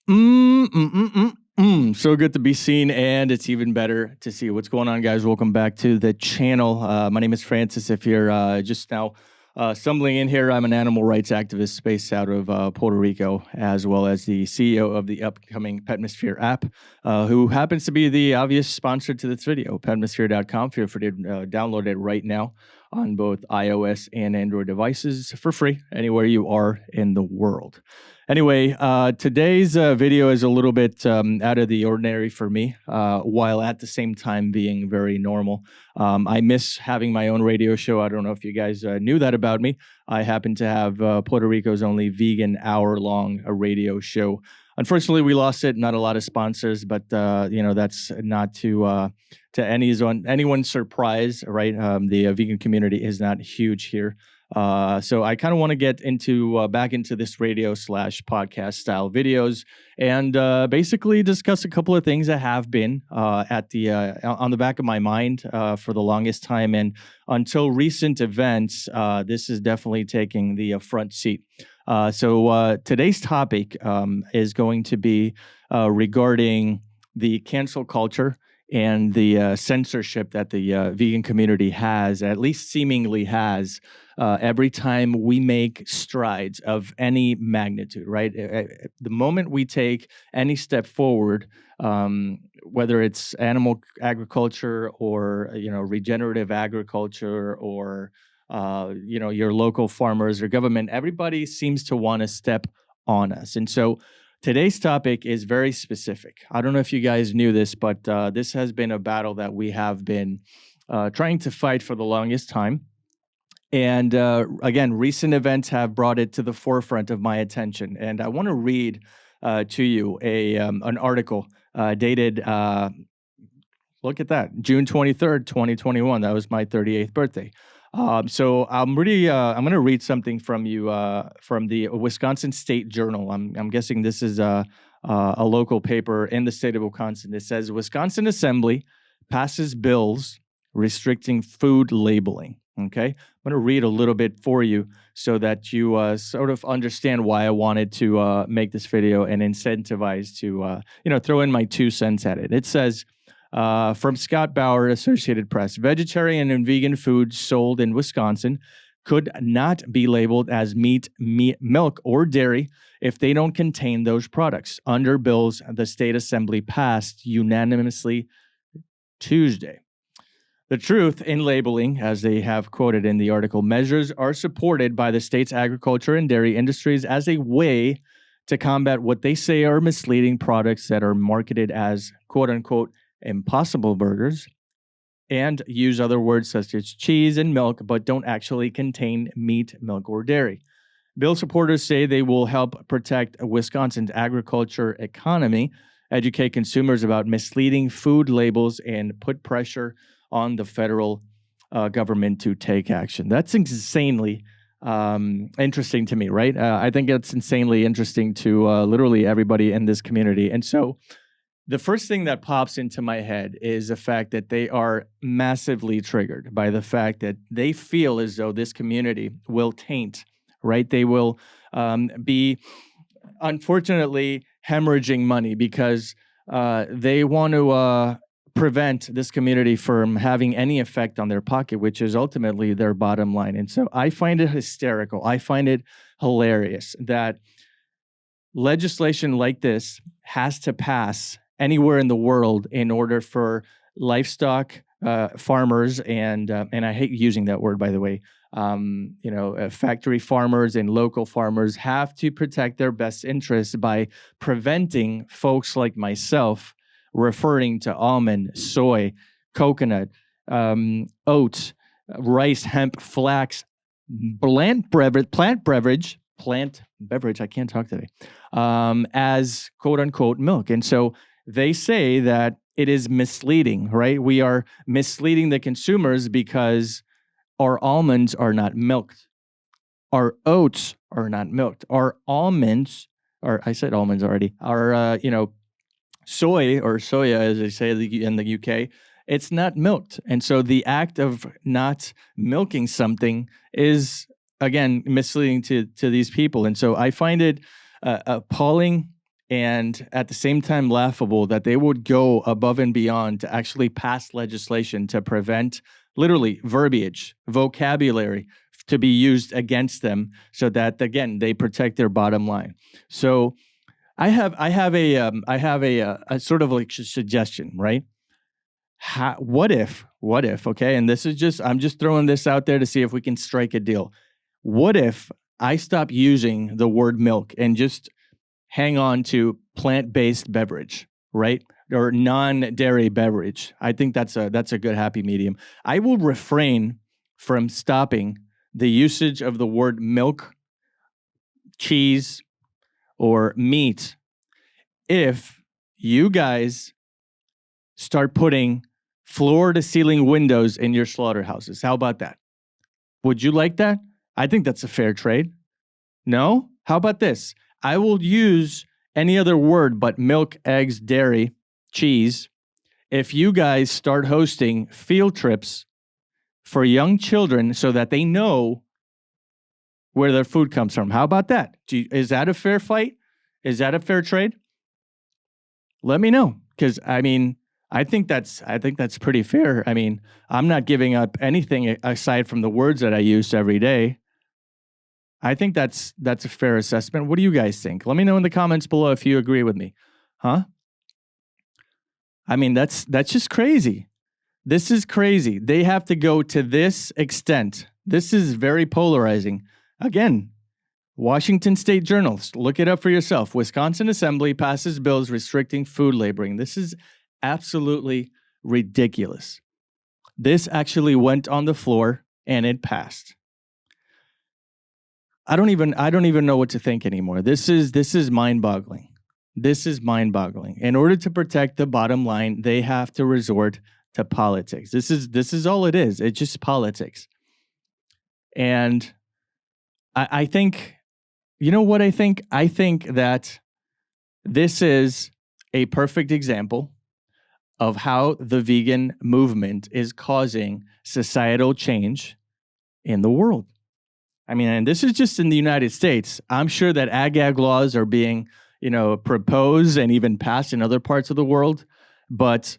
So good to be seen, and it's even better to see what's going on, guys. Welcome back to the channel. My name is Francis. If you're just now stumbling in here, I'm an animal rights activist based out of Puerto Rico, as well as the CEO of the upcoming Petmosphere app, who happens to be the obvious sponsor to this video, petmosphere.com. Feel free to download it right now on both iOS and Android devices for free, anywhere you are in the world. Anyway, today's video is a little bit out of the ordinary for me, while at the same time being very normal. I miss having my own radio show. I don't know if you guys knew that about me. I happen to have Puerto Rico's only vegan hour-long radio show. Unfortunately, we lost it. Not a lot of sponsors, but that's not to anyone's surprise, right? The vegan community is not huge here. So I kind of want to get into back into this radio/podcast style videos and basically discuss a couple of things that have been on the back of my mind for the longest time, and until recent events, this is definitely taking the front seat. So today's topic is going to be regarding the cancel culture and the censorship that the vegan community has, at least seemingly has, every time we make strides of any magnitude, right? The moment we take any step forward, whether it's animal agriculture or, regenerative agriculture or, your local farmers or government, everybody seems to want to step on us. And so today's topic is very specific. I don't know if you guys knew this, but this has been a battle that we have been trying to fight for the longest time. And again, recent events have brought it to the forefront of my attention. And I want to read to you an article dated, look at that, June 23rd, 2021. That was my 38th birthday. So I'm going to read something from you from the Wisconsin State Journal. I'm guessing this is a local paper in the state of Wisconsin. It says Wisconsin Assembly passes bills restricting food labeling. Okay, I'm going to read a little bit for you so that you sort of understand why I wanted to make this video and incentivize to throw in my 2 cents at it. It says. From Scott Bauer, Associated Press, vegetarian and vegan foods sold in Wisconsin could not be labeled as meat, milk, or dairy if they don't contain those products under bills the state assembly passed unanimously Tuesday. The truth in labeling, as they have quoted in the article, measures are supported by the state's agriculture and dairy industries as a way to combat what they say are misleading products that are marketed as quote-unquote impossible burgers and use other words such as cheese and milk, but don't actually contain meat, milk, or dairy. Bill supporters say they will help protect Wisconsin's agriculture economy, educate consumers about misleading food labels, and put pressure on the federal government to take action. That's insanely interesting to me, right? I think it's insanely interesting to literally everybody in this community. And so the first thing that pops into my head is the fact that they are massively triggered by the fact that they feel as though this community will taint, right? They will be, unfortunately, hemorrhaging money because they want to prevent this community from having any effect on their pocket, which is ultimately their bottom line. And so I find it hysterical. I find it hilarious that legislation like this has to pass anywhere in the world in order for livestock farmers and I hate using that word, by the way, factory farmers and local farmers have to protect their best interests by preventing folks like myself referring to almond, soy, coconut, oats, rice, hemp, flax, plant beverage, I can't talk today, as quote unquote milk. And so they say that it is misleading, right? We are misleading the consumers because our almonds are not milked. Our oats are not milked. Our almonds, or I said almonds already, our, soy or soya, as they say in the UK, it's not milked. And so the act of not milking something is, again, misleading to these people. And so I find it appalling and at the same time laughable that they would go above and beyond to actually pass legislation to prevent literally verbiage, vocabulary to be used against them so that, again, they protect their bottom line. So I have a sort of like suggestion, right? What if, okay, and this is just, I'm just throwing this out there to see if we can strike a deal. What if I stop using the word milk and just hang on to plant-based beverage, right? Or non-dairy beverage. I think that's a good happy medium. I will refrain from stopping the usage of the word milk, cheese, or meat if you guys start putting floor-to-ceiling windows in your slaughterhouses. How about that? Would you like that? I think that's a fair trade. No? How about this? I will use any other word but milk, eggs, dairy, cheese if you guys start hosting field trips for young children so that they know where their food comes from. How about that? Is that a fair fight? Is that a fair trade? Let me know, because I mean, I think that's pretty fair. I mean, I'm not giving up anything aside from the words that I use every day. I think that's a fair assessment. What do you guys think? Let me know in the comments below if you agree with me. Huh? I mean, that's just crazy. This is crazy. They have to go to this extent. This is very polarizing. Again, Washington State Journal. Look it up for yourself. Wisconsin Assembly passes bills restricting food labeling. This is absolutely ridiculous. This actually went on the floor and it passed. I don't even know what to think anymore. This is mind-boggling. This is mind-boggling. In order to protect the bottom line, they have to resort to politics. This is all it is. It's just politics. And I think, you know what I think? I think that this is a perfect example of how the vegan movement is causing societal change in the world. I mean, and this is just in the United States. I'm sure that ag-gag laws are being, proposed and even passed in other parts of the world. But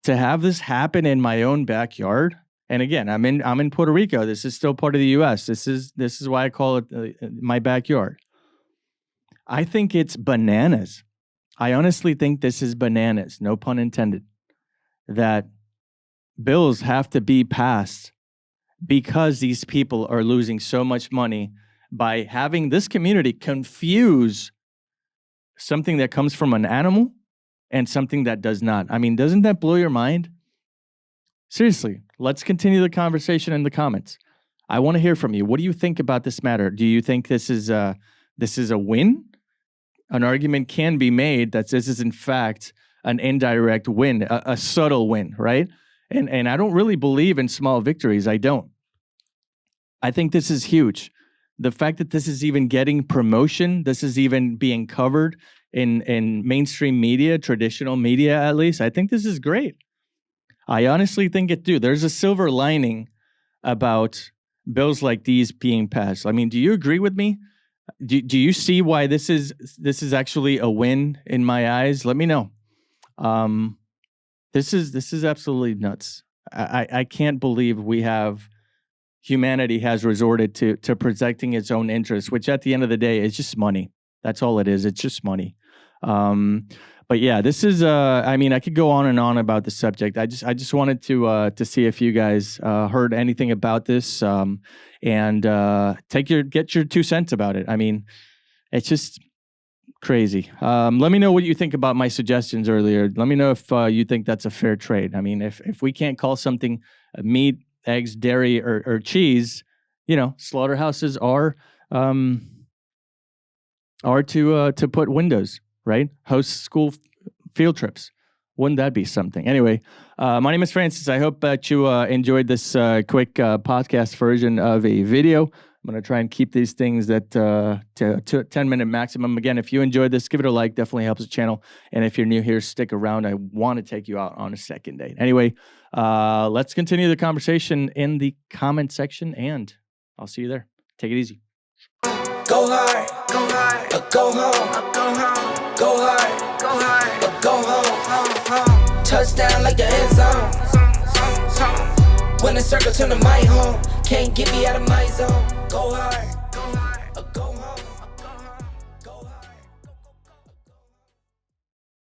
to have this happen in my own backyard, and again, I'm in Puerto Rico. This is still part of the U.S. This is why I call it my backyard. I think it's bananas. I honestly think this is bananas, no pun intended, that bills have to be passed because these people are losing so much money by having this community confuse something that comes from an animal and something that does not. I mean, doesn't that blow your mind? Seriously, let's continue the conversation in the comments. I want to hear from you. What do you think about this matter? Do you think this is a win? An argument can be made that this is in fact an indirect win, a subtle win, right? And I don't really believe in small victories. I don't. I think this is huge. The fact that this is even getting promotion, this is even being covered in mainstream media, traditional media at least, I think this is great. I honestly think it do. There's a silver lining about bills like these being passed. I mean, do you agree with me? Do you see why this is actually a win in my eyes? Let me know. This is absolutely nuts. I can't believe humanity has resorted to protecting its own interests, which at the end of the day is just money. That's all it is. It's just money. But yeah, this is. I mean, I could go on and on about the subject. I just wanted to see if you guys heard anything about this, and get your 2 cents about it. I mean, it's just crazy. Let me know what you think about my suggestions earlier. Let me know if you think that's a fair trade. I mean, if we can't call something meat, eggs, dairy, or cheese, slaughterhouses are to put windows, right? Host school field trips. Wouldn't that be something? Anyway, my name is Francis. I hope that you enjoyed this quick podcast version of a video. I'm going to try and keep these things at to 10-minute maximum. Again, if you enjoyed this, give it a like. Definitely helps the channel. And if you're new here, stick around. I want to take you out on a second date. Anyway, let's continue the conversation in the comment section, and I'll see you there. Take it easy. Go hard, or go home. Go hard, or go home. Touchdown like the end zone. When the circle turn to my home, can't get me out of my zone. Go hard.